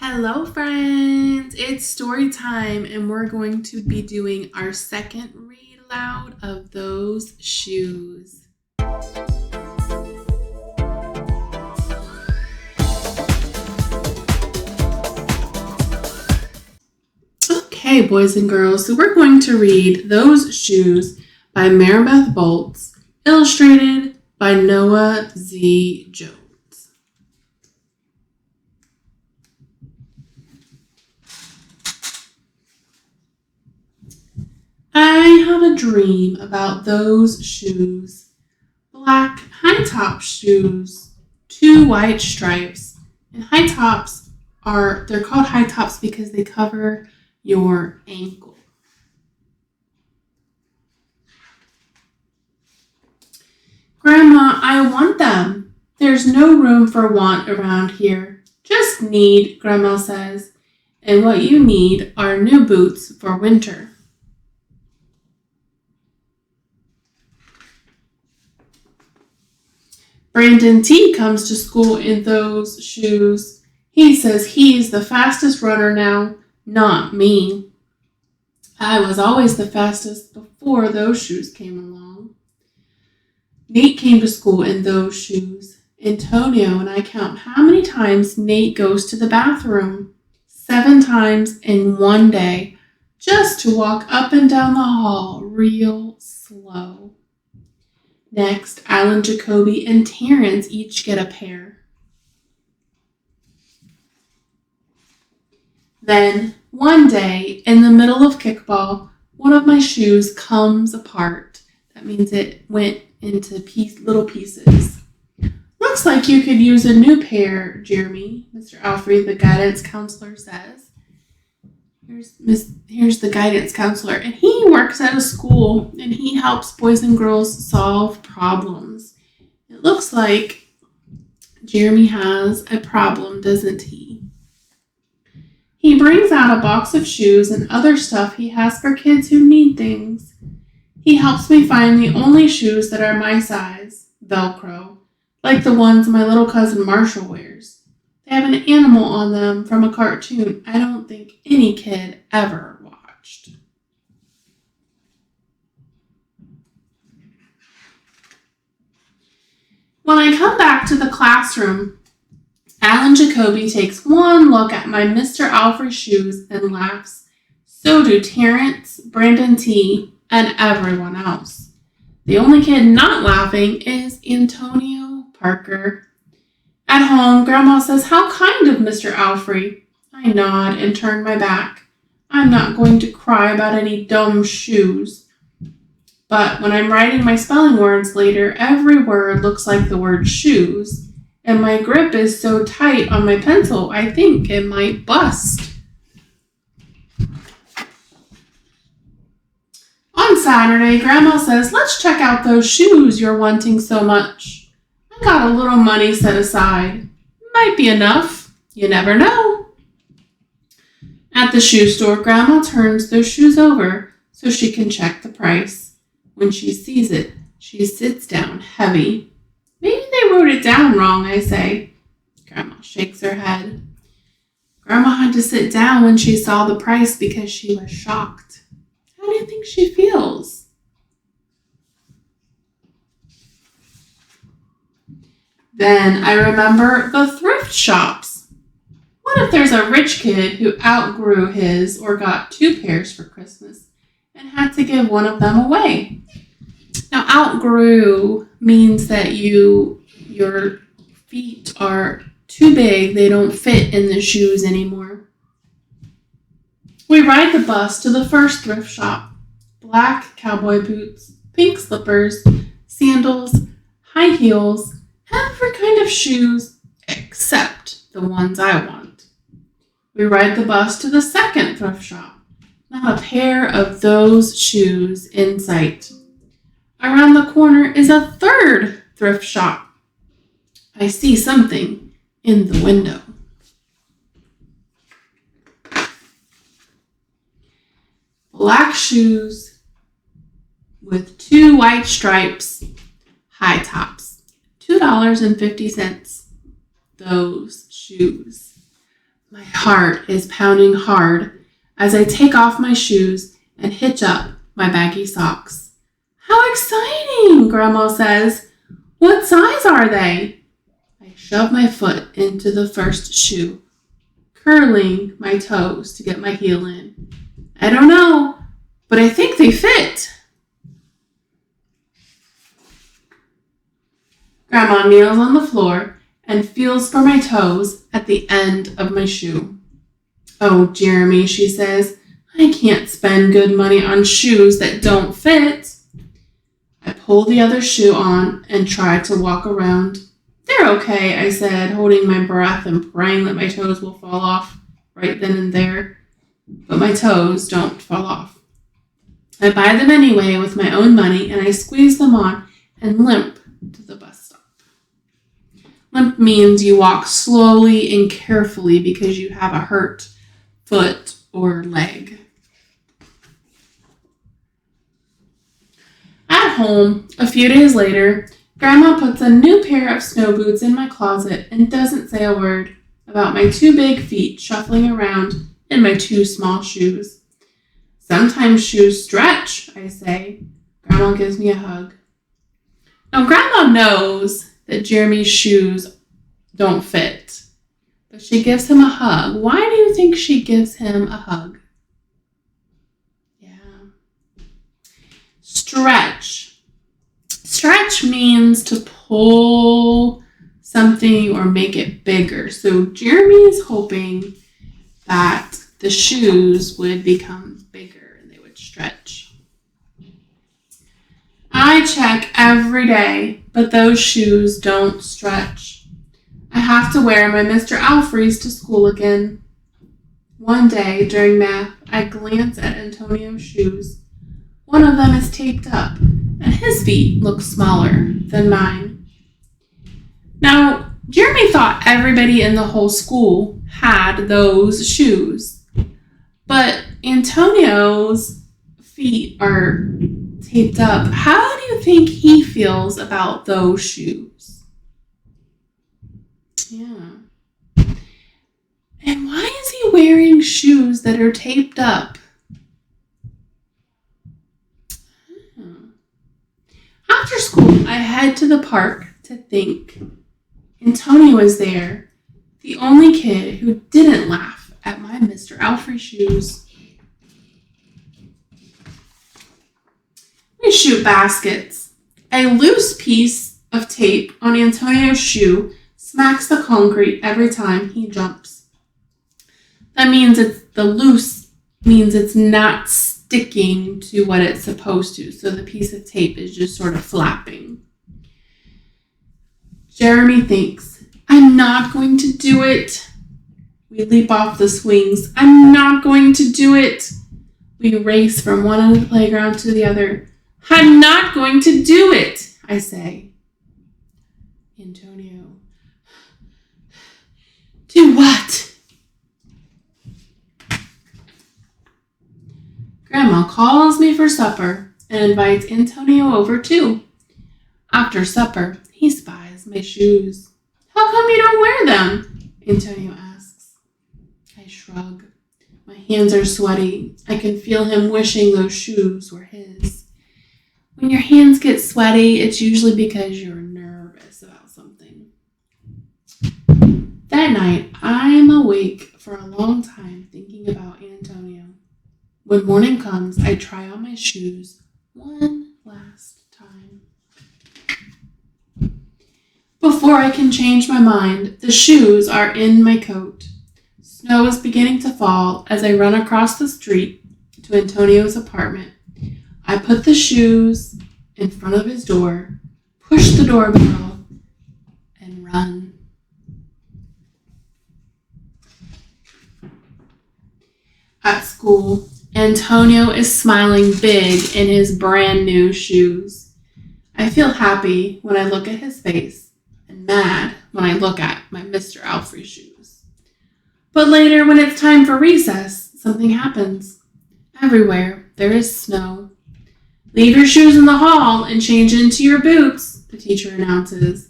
Hello, friends. It's story time, and we're going to be doing our second read aloud of Those Shoes. Okay, boys and girls, so we're going to read Those Shoes by Maribeth Boltz, illustrated by Noah Z. Jones. I have a dream about those shoes. Black high-top shoes, 2 white stripes. And high tops they're called high tops because they cover your ankle. Grandma, I want them. There's no room for want around here. Just need, Grandma says. And what you need are new boots for winter. Brandon T comes to school in those shoes. He says he's the fastest runner now, not me. I was always the fastest before those shoes came along. Nate came to school in those shoes. Antonio and I count how many times Nate goes to the bathroom. 7 times in one day, just to walk up and down the hall real slow. Next, Alan, Jacoby, and Terrence each get a pair. Then, one day, in the middle of kickball, one of my shoes comes apart. That means it went into little pieces. Looks like you could use a new pair, Jeremy, Mr. Alfrey, the guidance counselor, says. Here's the guidance counselor, and he works at a school, and he helps boys and girls solve problems. It looks like Jeremy has a problem, doesn't he? He brings out a box of shoes and other stuff he has for kids who need things. He helps me find the only shoes that are my size, Velcro, like the ones my little cousin Marshall wears. They have an animal on them from a cartoon I don't think any kid ever watched. When I come back to the classroom, Alan Jacoby takes one look at my Mr. Alfrey shoes and laughs. So do Terrence, Brandon T, and everyone else. The only kid not laughing is Antonio Parker. At home, Grandma says, "How kind of Mr. Alfrey." I nod and turn my back. I'm not going to cry about any dumb shoes. But when I'm writing my spelling words later, every word looks like the word shoes, and my grip is so tight on my pencil, I think it might bust. On Saturday, Grandma says, "Let's check out those shoes you're wanting so much. I got a little money set aside. Might be enough. You never know." At the shoe store, Grandma turns those shoes over so she can check the price. When she sees it, she sits down heavy. "Maybe they wrote it down wrong," I say. Grandma shakes her head. Grandma had to sit down when she saw the price because she was shocked. How do you think she feels? Then I remember the thrift shops. What if there's a rich kid who outgrew his or got 2 pairs for Christmas and had to give one of them away? Now, outgrew means that your feet are too big, they don't fit in the shoes anymore. We ride the bus to the first thrift shop. Black cowboy boots, pink slippers, sandals, high heels, every kind of shoes except the ones I want. We ride the bus to the second thrift shop. Not a pair of those shoes in sight. Around the corner is a third thrift shop. I see something in the window. Black shoes with 2 white stripes, high tops. $2.50. Those shoes. My heart is pounding hard as I take off my shoes and hitch up my baggy socks. How exciting, Grandma says. What size are they? I shove my foot into the first shoe, curling my toes to get my heel in. I don't know, but I think they fit. Grandma kneels on the floor and feels for my toes at the end of my shoe. Oh, Jeremy, she says, I can't spend good money on shoes that don't fit. I pull the other shoe on and try to walk around. They're okay, I said, holding my breath and praying that my toes will fall off right then and there. But my toes don't fall off. I buy them anyway with my own money, and I squeeze them on and limp to the bus stop. Limp means you walk slowly and carefully because you have a hurt foot or leg. At home, a few days later, Grandma puts a new pair of snow boots in my closet and doesn't say a word about my 2 big feet shuffling around in my 2 small shoes. Sometimes shoes stretch, I say. Grandma gives me a hug. Now, Grandma knows that Jeremy's shoes don't fit, but she gives him a hug. Why do you think she gives him a hug? Yeah. Stretch. Stretch means to pull something or make it bigger. So Jeremy is hoping that the shoes would become bigger and they would stretch. I check every day, but those shoes don't stretch. I have to wear my Mr. Alfreys to school again. One day during math, I glance at Antonio's shoes. One of them is taped up, and his feet look smaller than mine. Now, Jeremy thought everybody in the whole school had those shoes, but Antonio's feet are taped up. How do you think he feels about those shoes? Yeah. And why is he wearing shoes that are taped up? After school, I head to the park to think. Antonio is there, the only kid who didn't laugh at my Mr. Alfrey shoes. We shoot baskets. A loose piece of tape on Antonio's shoe smacks the concrete every time he jumps. That means it's not sticking to what it's supposed to, so the piece of tape is just sort of flapping. Jeremy thinks, I'm not going to do it. We leap off the swings. I'm not going to do it. We race from one end of the playground to the other. I'm not going to do it, I say. Antonio, do what? Grandma calls me for supper and invites Antonio over too. After supper, he spies my shoes. How come you don't wear them? Antonio asks. I shrug. My hands are sweaty. I can feel him wishing those shoes were his. When your hands get sweaty, it's usually because you're nervous about something. That night, I'm awake for a long time thinking about Antonio. When morning comes, I try on my shoes one last time. Before I can change my mind, the shoes are in my coat. Snow is beginning to fall as I run across the street to Antonio's apartment. I put the shoes in front of his door, push the doorbell, and run. At school, Antonio is smiling big in his brand new shoes. I feel happy when I look at his face and mad when I look at my Mr. Alfrey shoes. But later, when it's time for recess, something happens. Everywhere there is snow. Leave your shoes in the hall and change into your boots, the teacher announces.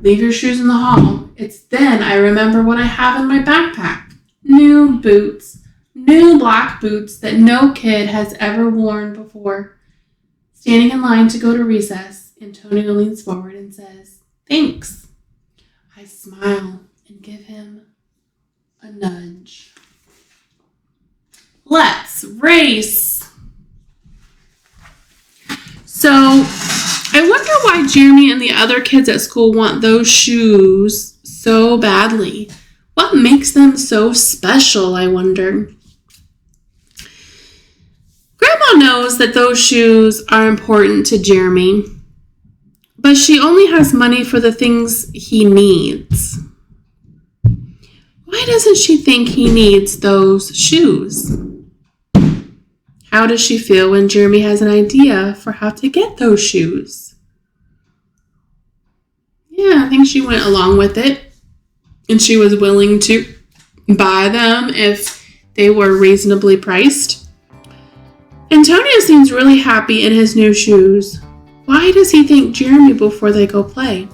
Leave your shoes in the hall. It's then I remember what I have in my backpack. new boots, new black boots that no kid has ever worn before. Standing in line to go to recess, Antonio leans forward and says, "Thanks." I smile and give him a nudge. Let's race. So, I wonder why Jeremy and the other kids at school want those shoes so badly. What makes them so special, I wonder? Grandma knows that those shoes are important to Jeremy, but she only has money for the things he needs. Why doesn't she think he needs those shoes? How does she feel when Jeremy has an idea for how to get those shoes? Yeah, I think she went along with it, and she was willing to buy them if they were reasonably priced. Antonio seems really happy in his new shoes. Why does he thank Jeremy before they go play?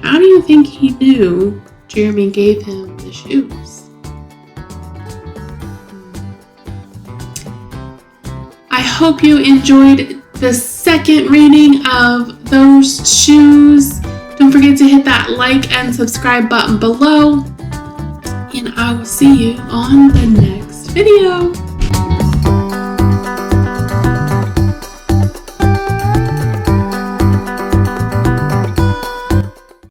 How do you think he knew Jeremy gave him the shoes? I hope you enjoyed the second reading of those shoes. Don't forget to hit that like and subscribe button below. And I will see you on the next video.